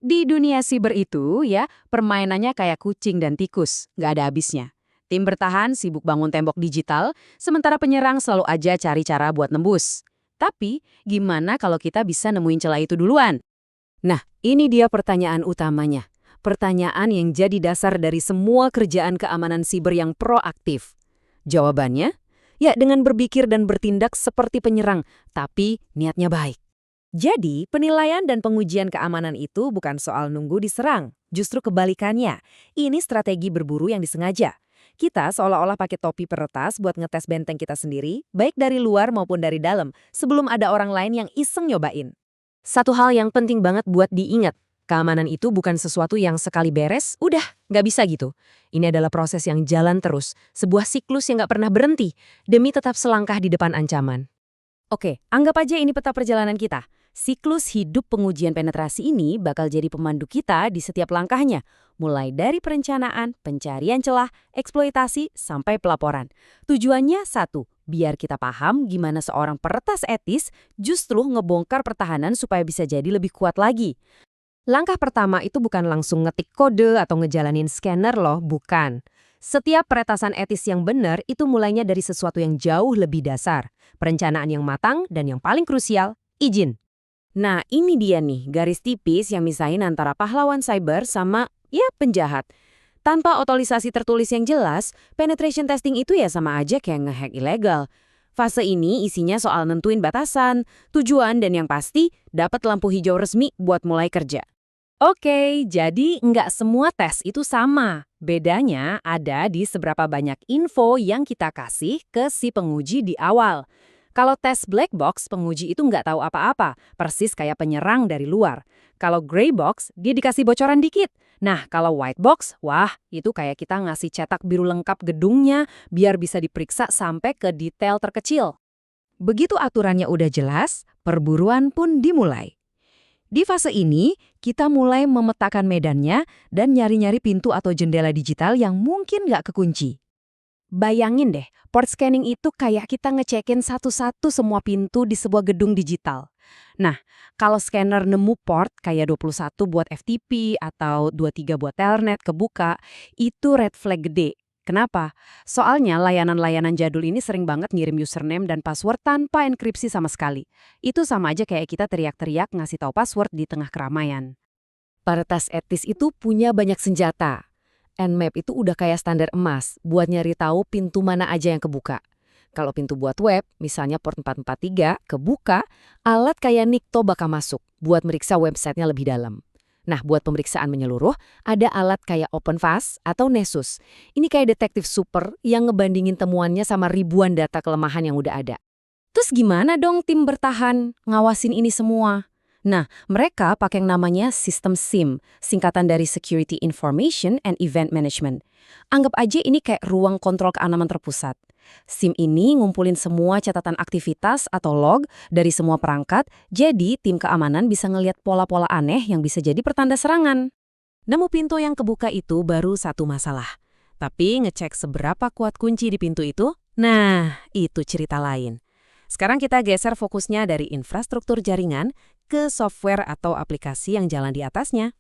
Di dunia siber itu ya, permainannya kayak kucing dan tikus, nggak ada habisnya. Tim bertahan sibuk bangun tembok digital, sementara penyerang selalu aja cari cara buat nembus. Tapi, gimana kalau kita bisa nemuin celah itu duluan? Nah, ini dia pertanyaan utamanya. Pertanyaan yang jadi dasar dari semua kerjaan keamanan siber yang proaktif. Jawabannya? Ya, dengan berpikir dan bertindak seperti penyerang, tapi niatnya baik. Jadi, penilaian dan pengujian keamanan itu bukan soal nunggu diserang. Justru kebalikannya, ini strategi berburu yang disengaja. Kita seolah-olah pakai topi peretas buat ngetes benteng kita sendiri, baik dari luar maupun dari dalam, sebelum ada orang lain yang iseng nyobain. Satu hal yang penting banget buat diingat, keamanan itu bukan sesuatu yang sekali beres, udah, nggak bisa gitu. Ini adalah proses yang jalan terus, sebuah siklus yang nggak pernah berhenti, demi tetap selangkah di depan ancaman. Oke, anggap aja ini peta perjalanan kita. Siklus hidup pengujian penetrasi ini bakal jadi pemandu kita di setiap langkahnya, mulai dari perencanaan, pencarian celah, eksploitasi, sampai pelaporan. Tujuannya satu, biar kita paham gimana seorang peretas etis justru ngebongkar pertahanan supaya bisa jadi lebih kuat lagi. Langkah pertama itu bukan langsung ngetik kode atau ngejalanin scanner loh, bukan. Setiap peretasan etis yang benar itu mulainya dari sesuatu yang jauh lebih dasar. Perencanaan yang matang dan yang paling krusial, izin. Nah, ini dia nih, garis tipis yang misahin antara pahlawan cyber sama, ya, penjahat. Tanpa otorisasi tertulis yang jelas, penetration testing itu ya sama aja kayak ngehack ilegal. Fase ini isinya soal nentuin batasan, tujuan, dan yang pasti dapat lampu hijau resmi buat mulai kerja. Oke, jadi nggak semua tes itu sama. Bedanya ada di seberapa banyak info yang kita kasih ke si penguji di awal. Kalau tes black box, penguji itu nggak tahu apa-apa, persis kayak penyerang dari luar. Kalau gray box, dia dikasih bocoran dikit. Nah, kalau white box, wah, itu kayak kita ngasih cetak biru lengkap gedungnya biar bisa diperiksa sampai ke detail terkecil. Begitu aturannya udah jelas, perburuan pun dimulai. Di fase ini, kita mulai memetakan medannya dan nyari-nyari pintu atau jendela digital yang mungkin nggak kekunci. Bayangin deh, port scanning itu kayak kita ngecekin satu-satu semua pintu di sebuah gedung digital. Nah, kalau scanner nemu port kayak 21 buat FTP atau 23 buat Telnet kebuka, itu red flag gede. Kenapa? Soalnya layanan-layanan jadul ini sering banget ngirim username dan password tanpa enkripsi sama sekali. Itu sama aja kayak kita teriak-teriak ngasih tahu password di tengah keramaian. Peretas etis itu punya banyak senjata. Nmap itu udah kayak standar emas buat nyari tahu pintu mana aja yang kebuka. Kalau pintu buat web, misalnya port 443, kebuka, alat kayak Nikto bakal masuk buat meriksa websitenya lebih dalam. Nah, buat pemeriksaan menyeluruh, ada alat kayak OpenVAS atau Nessus. Ini kayak detektif super yang ngebandingin temuannya sama ribuan data kelemahan yang udah ada. Terus gimana dong tim bertahan ngawasin ini semua? Nah, mereka pakai yang namanya sistem SIM, singkatan dari Security Information and Event Management. Anggap aja ini kayak ruang kontrol keamanan terpusat. SIM ini ngumpulin semua catatan aktivitas atau log dari semua perangkat, jadi tim keamanan bisa ngelihat pola-pola aneh yang bisa jadi pertanda serangan. Nemu pintu yang kebuka itu baru satu masalah. Tapi ngecek seberapa kuat kunci di pintu itu, nah itu cerita lain. Sekarang kita geser fokusnya dari infrastruktur jaringan ke software atau aplikasi yang jalan di atasnya.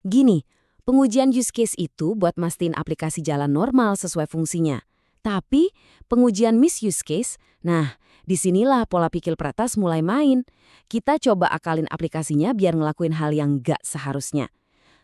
Gini, pengujian use case itu buat mastiin aplikasi jalan normal sesuai fungsinya. Tapi pengujian misuse case, nah disinilah pola pikir peretas mulai main. Kita coba akalin aplikasinya biar ngelakuin hal yang nggak seharusnya.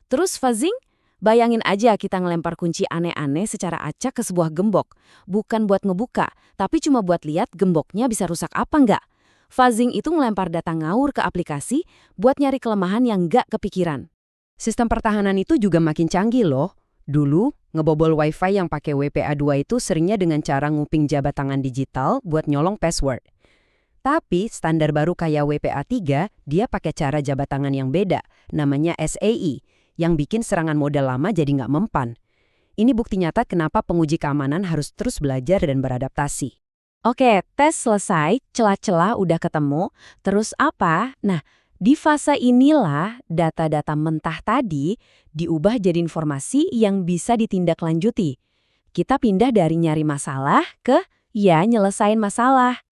Terus fuzzing? Bayangin aja kita ngelempar kunci aneh-aneh secara acak ke sebuah gembok. Bukan buat ngebuka, tapi cuma buat lihat gemboknya bisa rusak apa nggak. Fuzzing itu ngelempar data ngawur ke aplikasi buat nyari kelemahan yang nggak kepikiran. Sistem pertahanan itu juga makin canggih loh. Dulu, ngebobol wifi yang pakai WPA2 itu seringnya dengan cara nguping jabat tangan digital buat nyolong password. Tapi standar baru kayak WPA3, dia pakai cara jabat tangan yang beda, namanya SAE, yang bikin serangan model lama jadi nggak mempan. Ini bukti nyata kenapa penguji keamanan harus terus belajar dan beradaptasi. Oke, tes selesai, celah-celah udah ketemu, terus apa? Nah, di fase inilah data-data mentah tadi diubah jadi informasi yang bisa ditindaklanjuti. Kita pindah dari nyari masalah ke, ya, nyelesain masalah.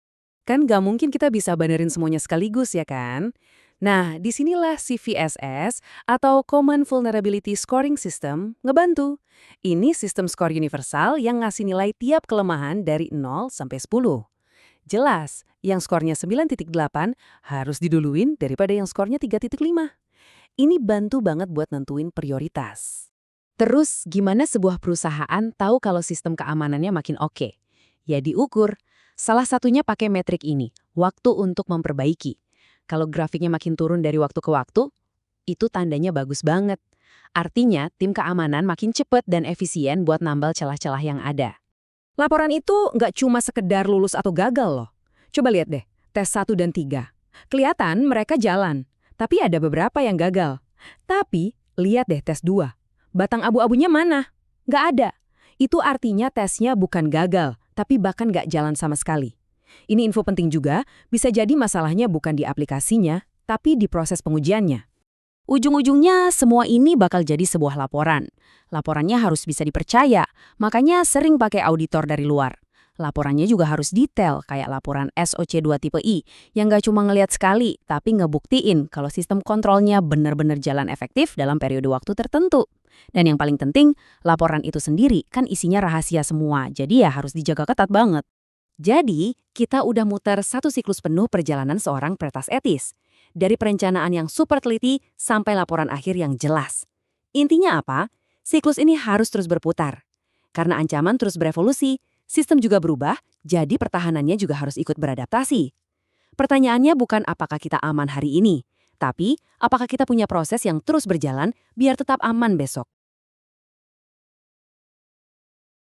Kan gak mungkin kita bisa benerin semuanya sekaligus ya kan? Nah, disinilah CVSS atau Common Vulnerability Scoring System ngebantu. Ini sistem skor universal yang ngasih nilai tiap kelemahan dari 0 sampai 10. Jelas, yang skornya 9,8 harus diduluin daripada yang skornya 3,5. Ini bantu banget buat nentuin prioritas. Terus, gimana sebuah perusahaan tahu kalau sistem keamanannya makin oke? Ya diukur. Salah satunya pakai metrik ini, waktu untuk memperbaiki. Kalau grafiknya makin turun dari waktu ke waktu, itu tandanya bagus banget. Artinya, tim keamanan makin cepat dan efisien buat nambal celah-celah yang ada. Laporan itu nggak cuma sekedar lulus atau gagal loh. Coba lihat deh, tes 1 dan 3. Kelihatan mereka jalan, tapi ada beberapa yang gagal. Tapi, lihat deh tes 2. Batang abu-abunya mana? Nggak ada. Itu artinya tesnya bukan gagal, tapi bahkan nggak jalan sama sekali. Ini info penting juga, bisa jadi masalahnya bukan di aplikasinya, tapi di proses pengujiannya. Ujung-ujungnya, semua ini bakal jadi sebuah laporan. Laporannya harus bisa dipercaya, makanya sering pakai auditor dari luar. Laporannya juga harus detail, kayak laporan SOC2 tipe I, yang nggak cuma ngelihat sekali, tapi ngebuktiin kalau sistem kontrolnya benar-benar jalan efektif dalam periode waktu tertentu. Dan yang paling penting, laporan itu sendiri kan isinya rahasia semua, jadi ya harus dijaga ketat banget. Jadi, kita udah muter satu siklus penuh perjalanan seorang peretas etis. Dari perencanaan yang super teliti sampai laporan akhir yang jelas. Intinya apa? Siklus ini harus terus berputar. Karena ancaman terus berevolusi, sistem juga berubah, jadi pertahanannya juga harus ikut beradaptasi. Pertanyaannya bukan apakah kita aman hari ini, tapi apakah kita punya proses yang terus berjalan biar tetap aman besok.